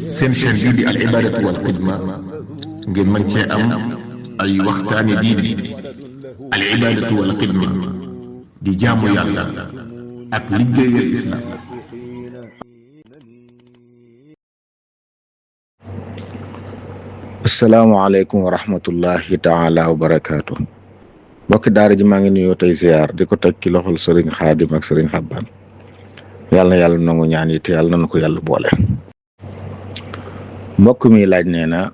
seen chaîne bii di al ibadatu wal xidma ngeen mën cee am ay waxtaani diine al ibadatu wal xidma di jaamu yàlla ak liggéeyal islam. asalaamaaleykum wa rahmatullahi taala wa barakaatu. mbokki daara ji maa ngi nuyoo tey ziar di ko teg ci loxol sëriñ xaadim ak sëriñ xabbaan yàlla na yàlla nangu ñaan yi te yàlla na ko yàlla boole. mbokk mi laaj nee na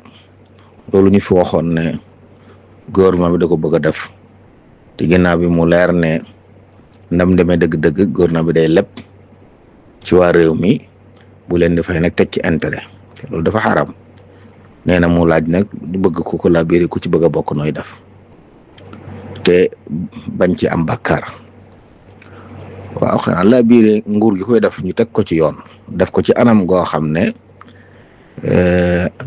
loolu ñu fi waxoon ne gouvernement bi da ko bëgg a def te ginnaaw bi mu leer ne ndam demee dëgg-dëgg gouvernement bi day leb ci waa réew mi bu leen di fay nag teg ci intérêt loolu dafa xaram. nee na mu laaj nag du bëgg ku ko laa biiri ku ci bëgg a bokk nooy def te bañ ci am bàkkaar. waaw xanaa laa biire nguur gi koy def ñu teg ko ci yoon def ko ci anam goo xam ne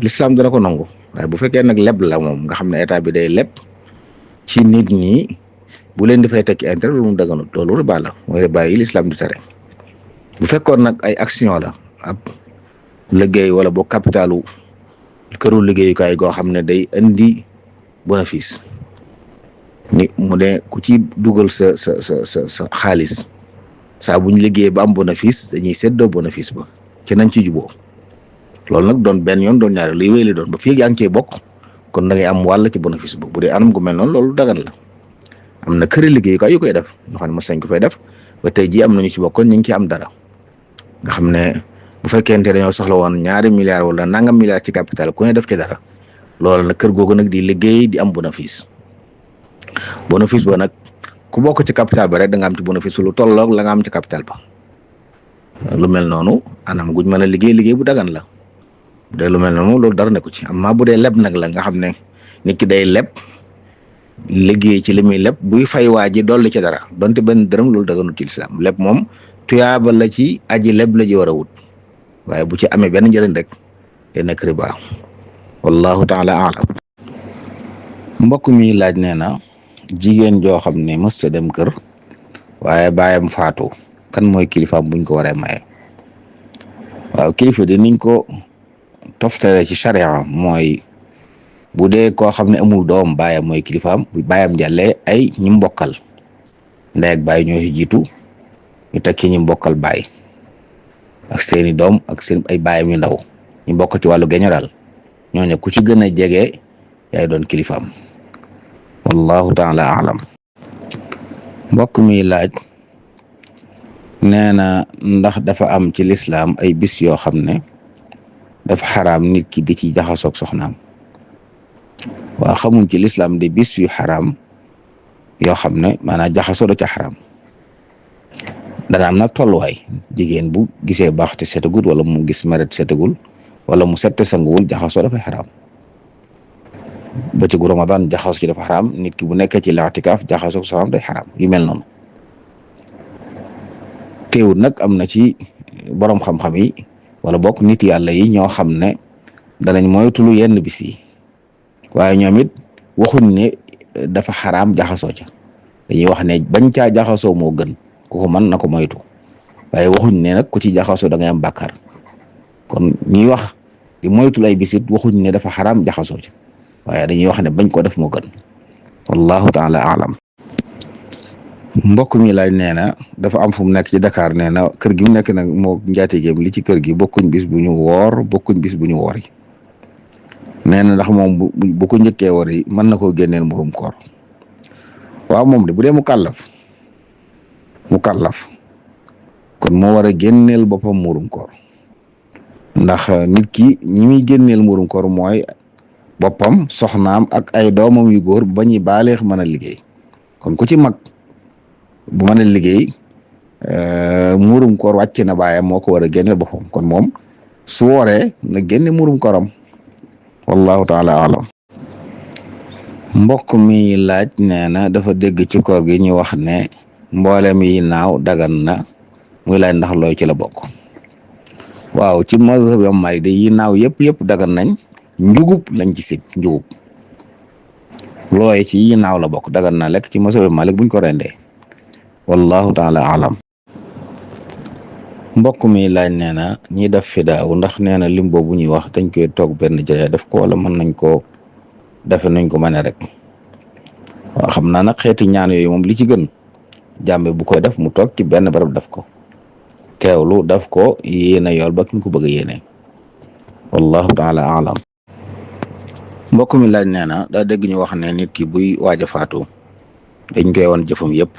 lislaam dana ko nangu waaye bu fekkee nag leb la moom nga xam ne état bi day leb ci nit ñi bu leen di fay teg ci intérêt loolu mu daganut loolu riba la mooy riba yi lislaam di tere. bu fekkoon nag ay action la ab liggéey wala boo capitalu këru liggéeyukaay goo xam ne day indi bénéfice ni mu ne ku ci dugal sa xaalis saa bu ñu liggéey ba am bénéfice dañuy séddoo bénéfice ba ci nañ ci juboo loolu nag doon benn yoon doon ñaari luy wéyli doon ba fii yaa ngi cey bokk kon da ngay am wàll ci bénéfice ba bu dee anam gu mel noonu loolu dagan la. am na këri liggéeyukaay yu koy def ñoo xam ne mos nañ ko fay def ba tey jii am nañu ci bokkoon ñu ngi ci am dara nga xam ne bu fekkente dañoo soxla woon ñaari milliards wala nangam milliards ci capital ku ne def ci dara loolu nag kër googu nag di liggéey di am bénéfice ba nag ku bokk ci capital ba rek da nga am ci bénéfice lu tolloog la nga am ci capital ba. lu mel noonu anam guñ mën a liggéey bu dagan la bu dee lu mel noonu loolu dara nekku ci amma bu dee leb nag la nga xam ne nit ki day leb liggéey ci li muy leb buy fay waa ji dolli ci dara donte benn dërëm loolu daganut ci lislaam leb moom tuyaaba la ci aji leb la ji war a wut. waaye bu ci amee benn njëriñ rek day nekk riba wallahu taala alam. mbokk mi laaj nee na jigéen joo xam ne mës sa dem kër waaye baayam faatu kan mooy kilifaam buñ ko waree maye. waaw kilifa di niñ ko toftale ci charia mooy bu dee koo xam ne amul doom baayam mooy kilifaam bu baayam jàllee ay ñi mbokkal ndey ak baay ñoo ci jiitu ñu tekki ñi mbokkal baay ak seeni doom ak seen ay baayam yu ndaw ñu bokk ci wàllu général ñooñu ku ci gën a jege yaay doon kilifaam wallahu taala alam. mbokk mi laaj nee na ndax dafa am ci lislaam ay bis yoo xam ne dafa xaraam nit ki di ci jaxasoog soxnaam. waaw xamuñ ci lislaam di bis yu xaraam yoo xam ne maanaam jaxasoo da ca xaraam. dana am nag tolluwaay jigéen bu gisee baax te setagul wala mu gis meret setagul wala mu sette sanguwul jaxasoo dafay xaraam. bëccëgu Ramadan jaxasoo ci dafa xaraam nit ki bu nekkee ci laatikaaf jaxasoo soxnaam day xaraam yu mel noonu. teewul nag am na ci borom xam-xam yi wala bokk nit yàlla yi ñoo xam ne danañ moytulu yenn bis yi waaye ñoom it waxuñ ne dafa xaraam jaxasoo ca dañuy wax ne bañ caa jaxasoo moo gën. ku ko mën na ko moytu waaye waxuñ ne nag ku ci jaxasoo da ngay am bàkkaar kon ñuy wax di moytul ay bisit waxuñ ne dafa xaraam jaxasoo ci waaye dañuy wax ne bañ ko def moo gën wallahu taala alam. mbokk mi laaj nee na dafa am fu mu nekk ci Dakar nee na kër gi mu nekk nag moo njaatigéem li ci kër gi bokkuñ bis bu ñu woor bokkuñ bis bu ñu woor yi nee na ndax moom bu ko njëkkee woor yi mën na koo génneel murum koor. waaw moom de bu dee mu kàllaf kon moo war a génneel boppam murum koor ndax nit ki ñi muy génneel murum koor mooy boppam soxnaam ak ay doomam yu góor ba ñuy baaleex mën a liggéey kon ku ci mag bu mën a liggéey murum koor wàcc na baayam moo ko war a génneel boppam kon moom su wooree na génne murum kooram wallahu taala alam. mbokk mi laaj nee na dafa dégg ci koor gi ñu wax ne mboolem yi naaw dagan na muy laaj ndax looy ci la bokk. waaw ci mazhab Imam Maalik de yi naaw yëpp dagan nañ njugub lañ ci sib njugub looy ci yi naaw la bokk dagan na lekk ci mazhab Imam Maalik buñ ko rendee wallahu taala alam. mbokk mi laaj nee na ñi def fidaaw ndax nee na lim boobu ñuy wax dañ koy toog benn jaya def ko wala mën nañ koo defe nuñ ko mën rek. waaw xam naa nag xeeti ñaan yooyu moom li ci gën jàmbe bu koy def mu toog ci benn barab def ko teewlu def ko yéene yool ba ki ko bëgg a yéene wallahu taala alam. mbokk mi laaj nee na daa dégg ñu wax ne nit ki buy waaj a faatu dañ koy woon jëfam yëpp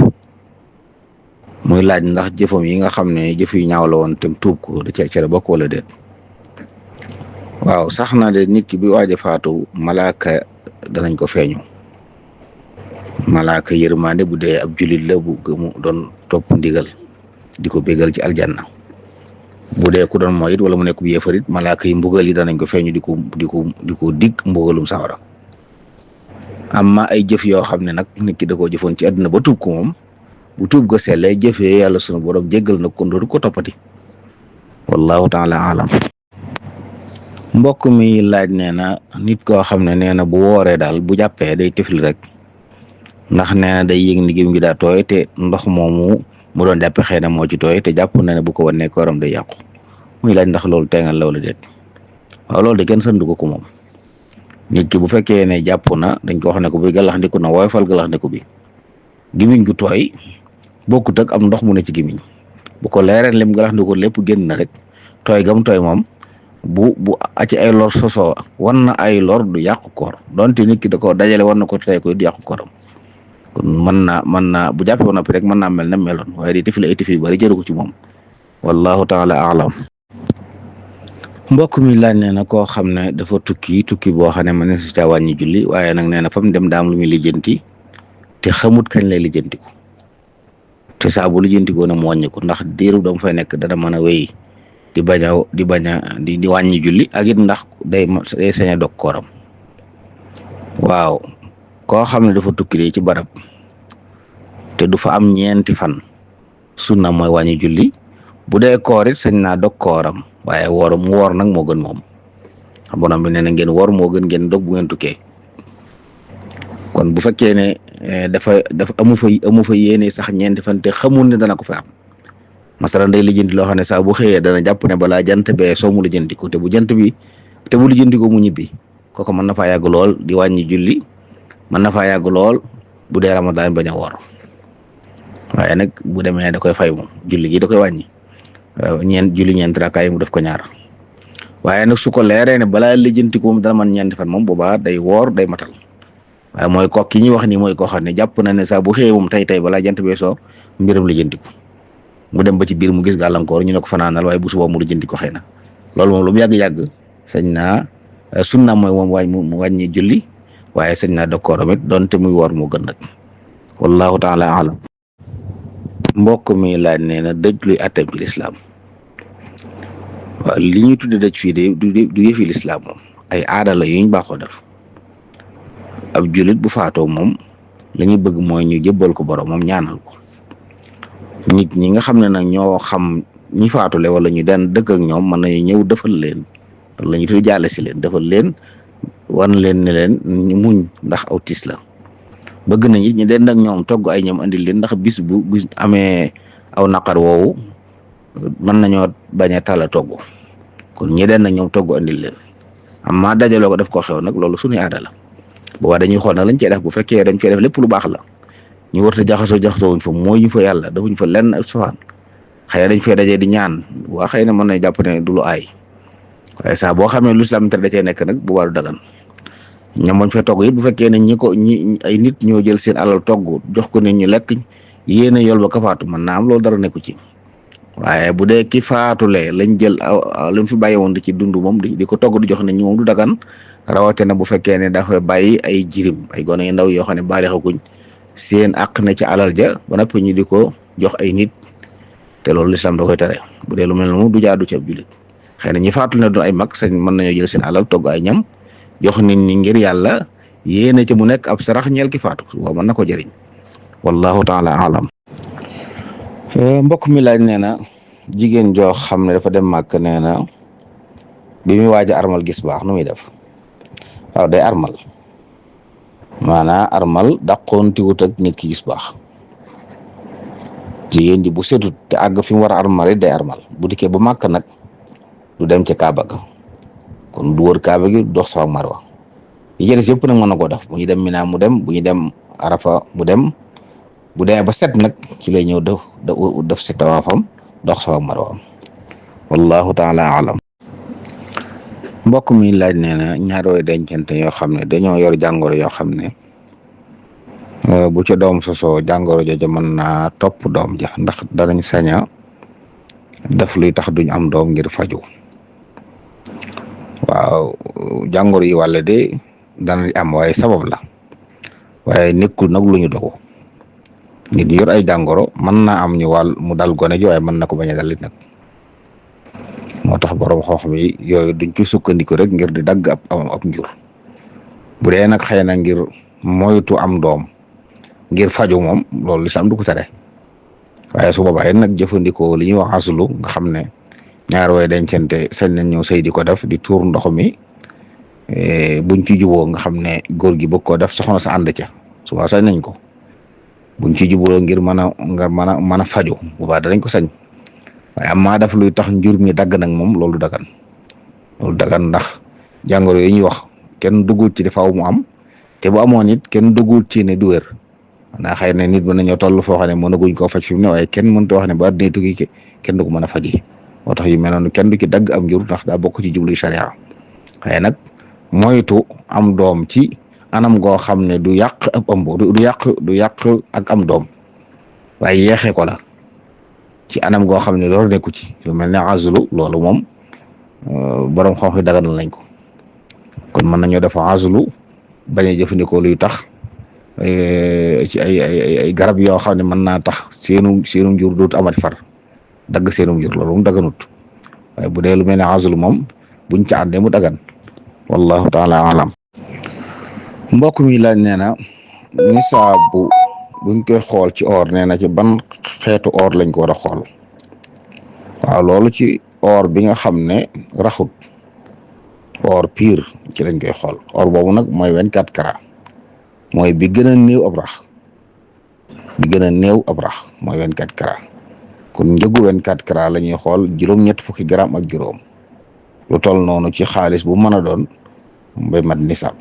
muy laaj ndax jëfam yi nga xam ne jëf yu ñaaw la woon te tuub ko da cee cere bokk wala déet. waaw sax na de nit ki buy waaj a faatu malaaka danañ ko feeñu. malaaka yërmande bu dee ab julit la bu gëmu doon topp ndigal di ko bégal ci aljanna bu dee ku doon mooy it wala mu nekk bu yéefarit malaaka yi mbugal yi danañ ko feeñu di ko dig mbugalum sawara. amma ay jëf yoo xam ne nag nit ki da koo jëfoon ci àdduna ba tuub ko moom bu tuub ko sellee jëfee yàlla sunu borom jéggal na ko dootu ko toppati wallahu taala alam. mbokk mi laaj nee na nit koo xam ne nee na bu wooree daal bu jàppee day tifli rek ndax nee na day yëg ni gémmiñ gi daa tooy te ndox moomu mu doon jàppe xëy na moo ci tooy te jàpp na ne bu ko wanee kooram day yàqu muy laaj ndax loolu teengal la wala déet. waaw loolu de kenn sandu ko moom nit ki bu fekkee ne jàpp na dañ ko wax ne ko bi galax ndiku na woyofal galax ndiku bi gémmiñ gu tooy bokkut ak am ndox mu ne ci gémmiñ bu ko leereen lim galax ndiku lépp génn na rek tooy gam tooy moom bu ci ay lor sosoo wan na ay lor du yàqu koor donte nit ki da ko dajale war na ko tey koy du yàqu kooram. kon mën naa bu jàppee ba noppi rek mën naa mel ne meloon waaye di tifli ay tifli yu bari jëru ko ci moom wallahu taala alam. mbokk mi laaj nee na koo xam ne dafa tukki boo xam ne mën na si caa wàññi julli waaye nag nee na fa mu dem daam lu muy lijjanti te xamut kañ lay lijjantiku te saa bu lijjantikoo ne mu wàññi ko ndax diiru dam fay nekk dana mën a wéy di bañ a wàññi julli ak it ndax day sañ a dog kooram. waaw koo xam ne dafa tukki de ci barab te du fa am ñeenti fan sunna mooy wàññi julli bu dee koor it sañ naa dog kooram waaye woor nag moo gën moom borom bi nee na ngeen woor moo gën ngeen dog bu ngeen tukkee. kon bu fekkee ne dafa amu fa yéene sax ñeenti fan te xamul ne dana ko fa am masalan day lijjanti loo xam ne saa bu xëyee dana jàpp ne balaa jant bee soo mu lijjanti ko te bu lijjanti ko mu ñibbi kooku mën na faa yàgg lool di wàññi julli mën na faa yàgg lool bu dee Ramadan bañ a woor waaye nag bu demee da koy fay moom julli gi da koy wàññi ñeent rakkaay mu def ko ñaar waaye nag su ko leeree ne balaa lijjanti ko moom dana man ñeenti fan moom boobaa day woor day matal waaye mooy ko ki ñuy wax ni mooy koo xam ne jàpp na ne saa bu xëyee moom tey balaa jant bee soo mbiram lijjanti ko mu dem ba ci biir mu gis gàllankoor ñu ne ko fanaanal waaye bu subaa mu lijjanti ko xëy na loolu moom lu mu yàgg-yàgg sañ naa sunna mooy moom mu wàññi julli waaye sañ naa dokkooram it donte muy woor moo gën nag wallahu taala alam. mbokk mi laaj nee na dëj luy atteem ci lislaam. waaw li ñuy tudde dëj fii de du yëfi lislaam moom ay aada la yuñ baaxoo def ab jullit bu faatoo moom li ñuy bëgg mooy ñu jébbal ko borom moom ñaanal ko nit ñi nga xam ne nag ñoo xam ñi faatule wala ñu den dëkk ak ñoom mën nañu ñëw defal leen loolu la ñuy tudde jàlle si leen defal leen wan leen ne leen ñu muñ ndax aw tiis la bëgg nañ it ñu den ak ñoom togg ay ñoom andil leen ndax bis bu amee aw naqar woowu mën nañoo bañ a tàlla togg kon ñi den ak ñoom togg andil leen amma dajaloo ko def ko xew nag loolu suñuy aada la boobaa dañuy xool nag lañ cey def bu fekkee dañ fay def lépp lu baax la ñu warta jaxasoo wuñ fa mooy ñu fa yàlla defuñ fa lenn ak sofaan xëy dañ fay dajee di ñaan waa xëy na mën na jàpp ne du lu aay waaye saa boo xamee lu islam te da cee nekk nag bu waaru dagan ñam bañ fay togg it bu fekkee ne ñi ay nit ñoo jël seen alal togg jox ko nit ñu lekk yéene yool ba ka faatu mën naa am loolu dara nekku ci waaye bu dee ki faatule lañ jël lañ fi bàyyi woon di ci dund moom di ko togg di jox nit ñi moom du dagan rawatina bu fekkee ne dafa bàyyi ay jirim ay gone yu ndaw yoo xam ne baalixaguñ seen àq na ci alal ja ba noppi ñu di ko jox ay nit te loolu lislaam da koy tere bu dee lu mel noonu du jaadu ci ab jullit xëy na ñi faatul ne doon ay mag sañ mën nañoo jël seen alal togg ay ñam jox nit ñi ngir yàlla yéene ci mu nekk ab sarax ñeel ki faatu waaw mën na ko jëriñ wallahu taala alam. mbokk mi laaj nee na jigéen joo xam ne dafa dem màkk nee na bi muy waaj a armal gis baax nu muy def waaw day armal maanaam armal dàqoon tiwut ak nit ki gis baax jigéen ji bu setut te àgg fi mu war a armal it day armal bu dikkee ba màkk nag du dem ca Kaaba ga kon du wër Kaaba gi dox Safa Marwa yi ci des yëpp nag mën na koo def bu ñu dem Mina mu dem bu ñu dem Arafa mu dem bu demee ba set nag ci lay ñëw def si tawaafam dox Safa Marwa wallahu taala alam. mbokk mi laaj nee na ñaar way dencante yoo xam ne dañoo yor jàngoro yoo xam ne bu ca doom sosoo jàngoro jooju mën naa topp doom ja ndax danañ saña def luy tax duñ am doom ngir faju. waaw jàngoro yi wàlle de dana am waaye sabab la waaye nekkul nag lu ñu dogu nit yor ay jàngoro mën naa am ñu wàll mu dal gone ji waaye mën na ko bañ a dalit nag moo tax borom xam-xam yi yooyu duñ ci sukkandiku rek ngir di dagg ab njur bu dee nag xëy na ngir moytu am doom ngir faju moom loolu lislaam du ko tere waaye su boobaa it nag jëfandikoo li ñuy wax asulu nga xam ne ñaar way dencante sañ nañ ñëw sëy di ko def di tuur ndox mi buñ ci juboo nga xam ne góor gi bëgg koo def soxna sa ànd ca suba sañ nañ ko buñ ci juboo ngir mën a faju boobaa danañ ko sañ waaye am maa def luy tax njur mi dagg nag moom loolu dagan ndax jàngoro yi ñuy wax kenn duggul ci faaw mu am te bu amoon it kenn duggul ci ne du wér ndax xëy na nit mën nañoo toll foo xam ne mënaguñ koo faj fi mu ne waaye kenn mënut a wax ne ba àddina tukki kenn du ko mën a faji moo tax yu mel noonu kenn du ci dagg am njur ndax daa bokk ci jublu sharia xëy nag moytu am doom ci anam goo xam ne du yàq ab ëmb du yàq ak am doom waaye yeexee ko la ci anam goo xam ne loolu nekku ci lu mel ne azlu loolu moom borom xam-xam daganal nañ ko kon mën nañoo def azlu bañ a jëfandikoo luy tax ci ay garab yoo xam ne mën naa tax seenu njur dootu amati far dagg seenu njur loolu moom daganut waaye bu dee lu mel ne azlu moom buñ ca àndee mu dagan wallahu taala alam. mbokk mi laaj nee na nisaabu buñ koy xool ci or nee na ci ban xeetu or lañ ko war a xool waaw loolu ci or bi nga xam ne raxut or pur ci lañ koy xool or boobu nag mooy 24 carats mooy bi gën a néew ab rax mooy 24 carats kon njëgu 24 carats la ñuy xool juróom-ñett fukki gram ak juróom lu toll noonu ci xaalis bu mën a doon bay mat nisaab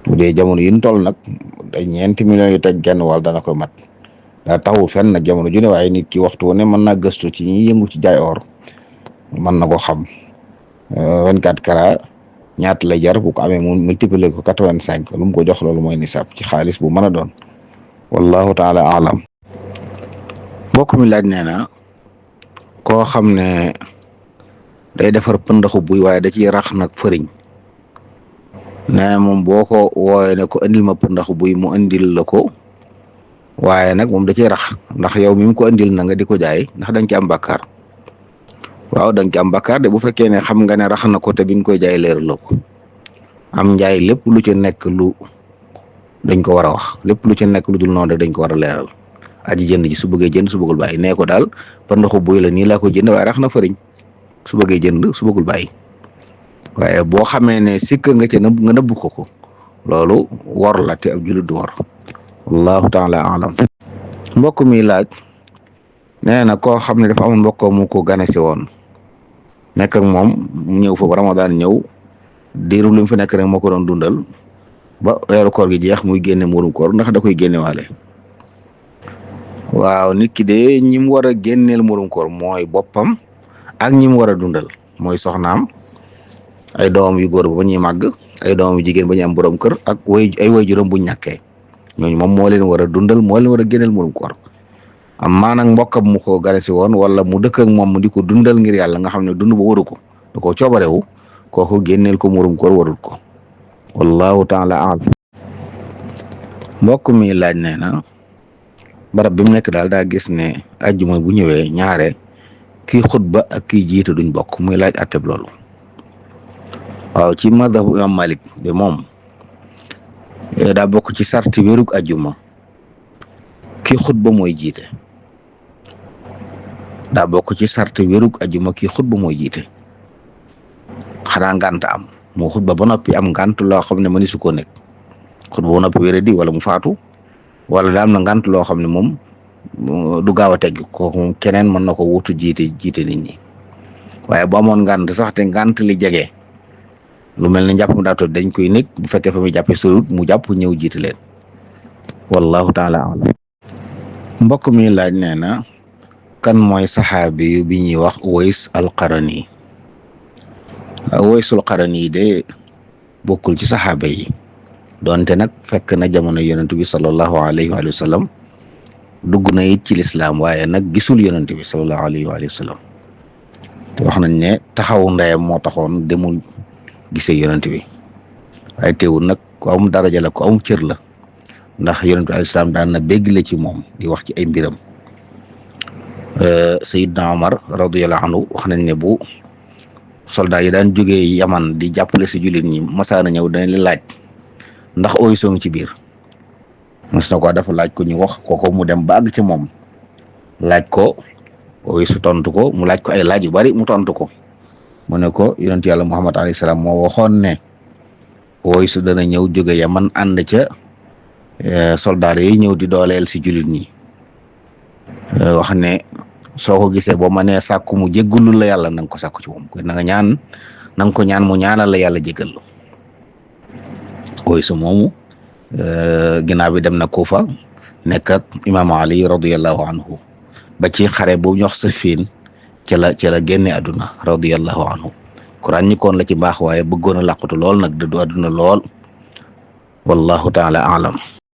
bu dee jamono yi ñu toll nag day 4 millions yu teg genn wàll dana koy mat daa taxawul fenn nag jamono ju ne waaye nit ki waxtu wu ne mën naa gëstu ci ñi yëngu ci jaay or mën na ko xam 24 carats ñaata lay jar bu ko amee mu multiplier ko 85 lu mu ko jox loolu mooy nisaab ci xaalis bu mën a doon wallahu taala alam. mbokk mi laaj nee na koo xam ne day defar pëndaxu buy waaye da ciy rax nag fëriñ nee na moom boo ko wooyee ne ko indil ma pëndaxu buy mu indil la ko waaye nag moom da ciy rax ndax yow mi mu ko indil na nga di ko jaay ndax dañ ci am bàkkaar waaw dañ ci am bàkkaar de bu fekkee ne xam nga ne rax na ko te bi nga koy jaay leer la ko am njaay lépp lu ci nekk lu dañ ko war a wax lépp lu ci nekk lu dul noonu rek dañ ko war a leeral aji jënd ji su bëggee jënd su bëggul bàyyi nee ko daal pëndaxu buy la nii laa ko jënd waaye rax na fëriñ su bëggee jënd su bëggul bàyyi waaye boo xamee ne sikk nga ca nga nëbb ko loolu wor la te ab jullit du wor wallahu taala alam. mbokk mi laaj nee na koo xam ne dafa amoon mbokk mu ko ganesi woon nekk ak moom mu ñëw fa ba Ramadan ñëw diiru li mu fi nekk rek moo ko doon dundal ba weeru koor gi jeex muy génne muurum koor ndax da koy génne waale waaw nit ki de ñi mu war a génneel muurum koor mooy boppam ak ñi mu war a dundal mooy soxnaam ay doom yu góor ba ñuy màgg ay doom yu jigéen ba ñu am borom kër ak ay waajuram buñ ñàkkee ñooñu moom moo leen war a dundal moo leen war a génneel muurum koor am maa nag mbokkam mu ko ganesi woon wala mu dëkk ak moom mu di ko dundal ngir yàlla nga xam ne dund ba waru ko da koo coobarewu kooku génneel ko muurum koor warul ko wallahu taala alam. mbokk mi laaj nee na barab bi mu nekk daal daa gis ne àjjuma bu ñëwee ñaare kii xutba ak kii jiite duñ bokk muy laaj atteb loolu waaw ci madhabu imam Malik de moom daa bokk ci sarti wérug àjjuma kii xutba mooy jiite daa bokk ci sarti wérug àjjuma kii xutba mooy jiite xanaa ngànt am moo xutba ba noppi am ngànt loo xam ne mëni su ko nekk xutba ba noppi wéradi wala mu faatu wala daa am na ngànt loo xam ne moom du gaaw a tegg kooku moom keneen mën na ko wutu jiite nit ñi waaye bu amoon ngànt sax te ngànt li jege lu mel ne njàpp mu daa toj dañ koy nekk bu fekkee fa muy jàppee sorut mu jàpp ñëw jiite leen wallahu taala alam. mbokk mi laaj nee na kan mooy saxaabi bi ñuy wax Uways al-Qarani. Uwaysul Qarani de bokkul ci saxaaba yi donte nag fekk na jamono yonent bi sallallahu alayhi wa sallam dugg na it ci lislaam waaye nag gisul yonent bi sallallahu alayhi wa sallam te wax nañ ne taxawu ndeyam moo taxoon demul gisee yonent bi waaye teewul nag ku am daraja la ku am cër la ndax yonent bi alayhi salaam daan na béggle ci moom di wax ci ay mbiram. Sayyidna Omar radiyallahu anhu wax nañ ne bu soldat yi daan jógee Yaman di jàppale si jullit ñi masaana ñëw dañ la laaj ndax Uways ci biir mos na ko dafa laaj ko ñu wax kooko mu dem ba àgg ci moom laaj ko Uways tontu ko mu laaj ko ay laaj yu bari mu tontu ko mu ne ko yonent yàlla Muhammad alayhi salaam moo waxoon ne Uways dana ñëw jóge Yaman ànd ca soldat yi ñëw di dooleel si jullit ñi wax ne soo ko gisee boo ma nee sàkku mu jéggalul la yàlla na nga ko sàkku ci moom na nga ñaan na nga ko ñaan mu ñaanal la yàlla jéggal Uways moomu ginnaaw bi dem na Kufa nekk ak imaam Ali radiyallahu anhu ba ci xare boobu ñu wax Siffin ca la génne àdduna radiyallahu anhu Quran ñi koon la ci baax waaye bëggoon a làqutu lool nag dëddu àdduna lool wallahu taala alam.